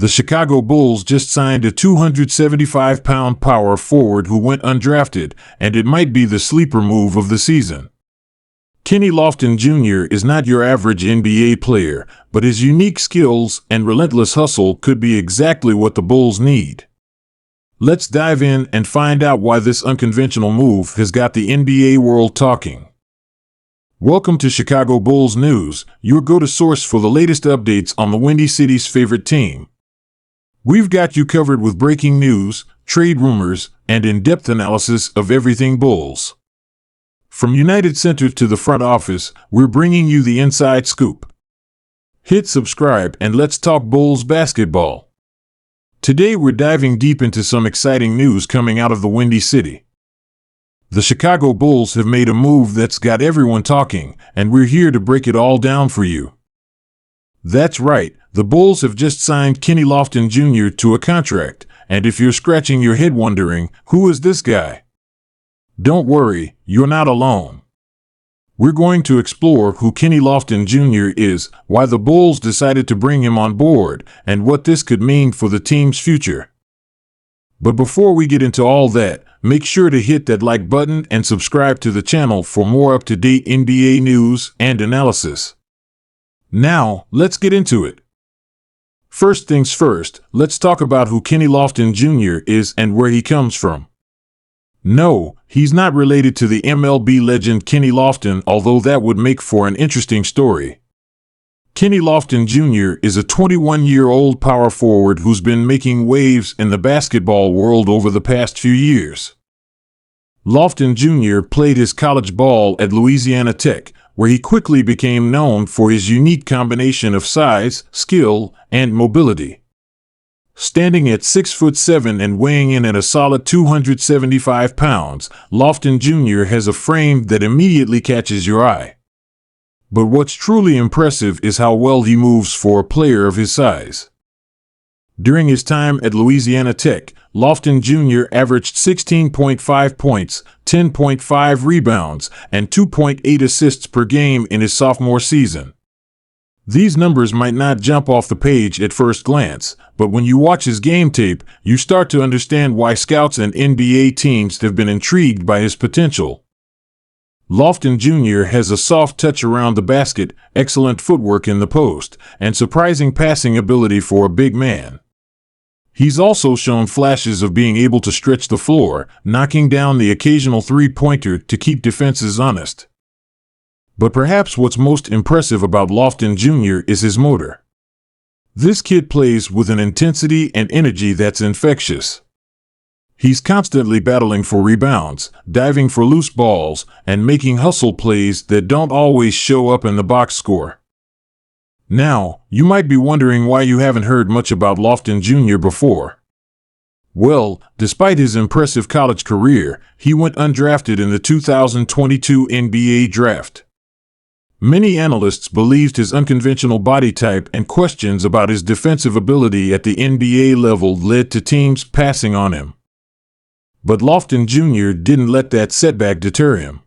The Chicago Bulls just signed a 275-pound power forward who went undrafted, and it might be the sleeper move of the season. Kenny Lofton Jr. is not your average NBA player, but his unique skills and relentless hustle could be exactly what the Bulls need. Let's dive in and find out why this unconventional move has got the NBA world talking. Welcome to Chicago Bulls News, your go-to source for the latest updates on the Windy City's favorite team. We've got you covered with breaking news, trade rumors, and in-depth analysis of everything Bulls. From United Center to the front office, we're bringing you the inside scoop. Hit subscribe and let's talk Bulls basketball. Today we're diving deep into some exciting news coming out of the Windy City. The Chicago Bulls have made a move that's got everyone talking, and we're here to break it all down for you. That's right, the Bulls have just signed Kenny Lofton Jr. to a contract, and if you're scratching your head wondering, who is this guy? Don't worry, you're not alone. We're going to explore who Kenny Lofton Jr. is, why the Bulls decided to bring him on board, and what this could mean for the team's future. But before we get into all that, make sure to hit that like button and subscribe to the channel for more up-to-date NBA news and analysis. Now, let's get into it. First things first, let's talk about who Kenny Lofton Jr. is and where he comes from. No, he's not related to the MLB legend Kenny Lofton, although that would make for an interesting story. Kenny Lofton Jr. is a 21-year-old power forward who's been making waves in the basketball world over the past few years. Lofton Jr. played his college ball at Louisiana Tech, where he quickly became known for his unique combination of size, skill, and mobility. Standing at 6'7" and weighing in at a solid 275 pounds, Lofton Jr. has a frame that immediately catches your eye. But what's truly impressive is how well he moves for a player of his size. During his time at Louisiana Tech, Lofton Jr. averaged 16.5 points, 10.5 rebounds, and 2.8 assists per game in his sophomore season. These numbers might not jump off the page at first glance, but when you watch his game tape, you start to understand why scouts and NBA teams have been intrigued by his potential. Lofton Jr. has a soft touch around the basket, excellent footwork in the post, and surprising passing ability for a big man. He's also shown flashes of being able to stretch the floor, knocking down the occasional three-pointer to keep defenses honest. But perhaps what's most impressive about Lofton Jr. is his motor. This kid plays with an intensity and energy that's infectious. He's constantly battling for rebounds, diving for loose balls, and making hustle plays that don't always show up in the box score. Now, you might be wondering why you haven't heard much about Lofton Jr. before. Well, despite his impressive college career, he went undrafted in the 2022 NBA draft. Many analysts believed his unconventional body type and questions about his defensive ability at the NBA level led to teams passing on him. But Lofton Jr. didn't let that setback deter him.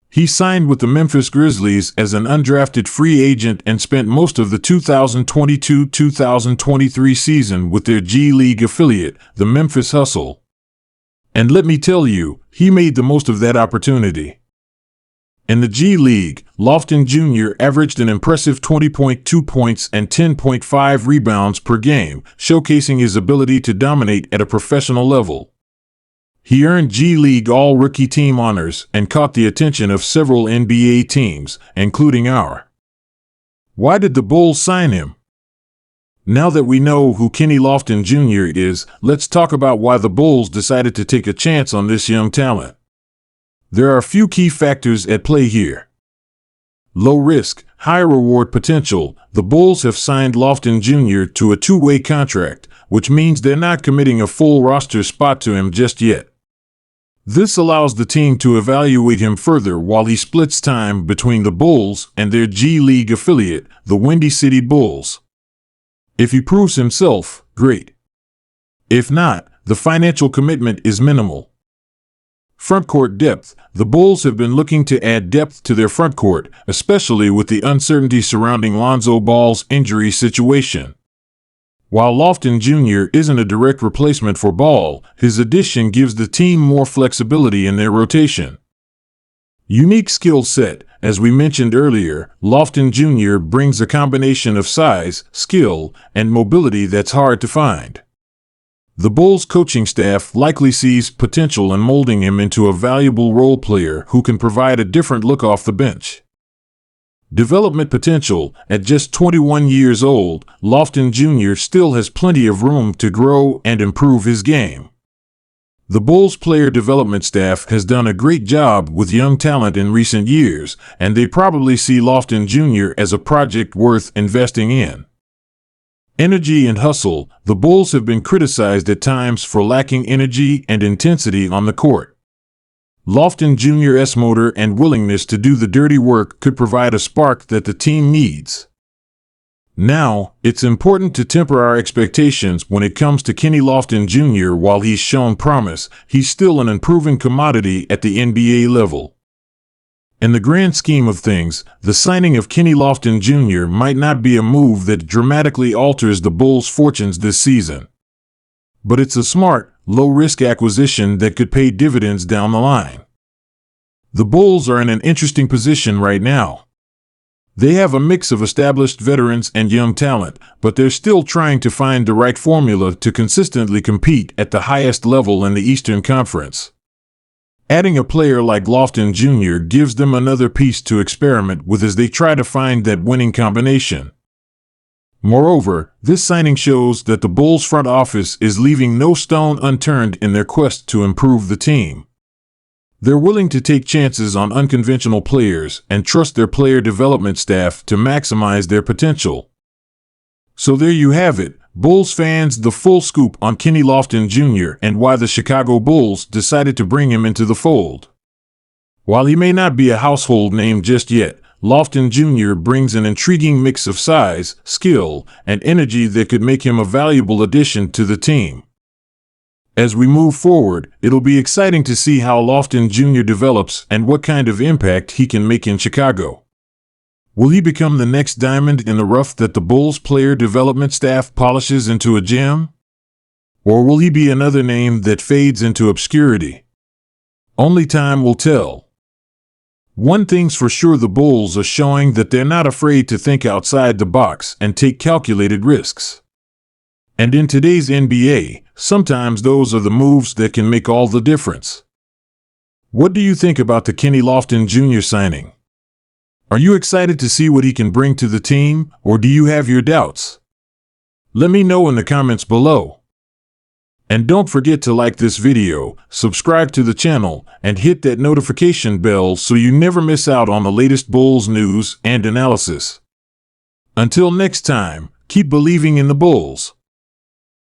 He signed with the Memphis Grizzlies as an undrafted free agent and spent most of the 2022-2023 season with their G League affiliate, the Memphis Hustle. And let me tell you, he made the most of that opportunity. In the G League, Lofton Jr. averaged an impressive 20.2 points and 10.5 rebounds per game, showcasing his ability to dominate at a professional level. He earned G League All-Rookie Team honors and caught the attention of several NBA teams, including our. Why did the Bulls sign him? Now that we know who Kenny Lofton Jr. is, let's talk about why the Bulls decided to take a chance on this young talent. There are a few key factors at play here. Low risk, high reward potential. The Bulls have signed Lofton Jr. to a two-way contract, which means they're not committing a full roster spot to him just yet. This allows the team to evaluate him further while he splits time between the Bulls and their G League affiliate, the Windy City Bulls. If he proves himself, great. If not, the financial commitment is minimal. Frontcourt depth. The Bulls have been looking to add depth to their frontcourt, especially with the uncertainty surrounding Lonzo Ball's injury situation. While Lofton Jr. isn't a direct replacement for Ball, his addition gives the team more flexibility in their rotation. Unique skill set. As we mentioned earlier, Lofton Jr. brings a combination of size, skill, and mobility that's hard to find. The Bulls coaching staff likely sees potential in molding him into a valuable role player who can provide a different look off the bench. Development potential. At just 21 years old, Lofton Jr. still has plenty of room to grow and improve his game. The Bulls player development staff has done a great job with young talent in recent years, and they probably see Lofton Jr. as a project worth investing in. Energy and hustle. The Bulls have been criticized at times for lacking energy and intensity on the court. Lofton Jr.'s motor and willingness to do the dirty work could provide a spark that the team needs. Now, it's important to temper our expectations when it comes to Kenny Lofton Jr. While he's shown promise, he's still an improving commodity at the NBA level. In the grand scheme of things, the signing of Kenny Lofton Jr. might not be a move that dramatically alters the Bulls' fortunes this season. But it's a smart, low-risk acquisition that could pay dividends down the line. The Bulls are in an interesting position right now. They have a mix of established veterans and young talent, but they're still trying to find the right formula to consistently compete at the highest level in the Eastern Conference. Adding a player like Lofton Jr. gives them another piece to experiment with as they try to find that winning combination. Moreover, this signing shows that the Bulls front office is leaving no stone unturned in their quest to improve the team. They're willing to take chances on unconventional players and trust their player development staff to maximize their potential. So there you have it, Bulls fans, the full scoop on Kenny Lofton Jr. and why the Chicago Bulls decided to bring him into the fold. While he may not be a household name just yet, Lofton Jr. brings an intriguing mix of size, skill, and energy that could make him a valuable addition to the team. As we move forward, it'll be exciting to see how Lofton Jr. develops and what kind of impact he can make in Chicago. Will he become the next diamond in the rough that the Bulls player development staff polishes into a gem? Or will he be another name that fades into obscurity? Only time will tell. One thing's for sure, the Bulls are showing that they're not afraid to think outside the box and take calculated risks. And in today's NBA, sometimes those are the moves that can make all the difference. What do you think about the Kenny Lofton Jr. signing? Are you excited to see what he can bring to the team, or do you have your doubts? Let me know in the comments below. And don't forget to like this video, subscribe to the channel, and hit that notification bell so you never miss out on the latest Bulls news and analysis. Until next time, keep believing in the Bulls.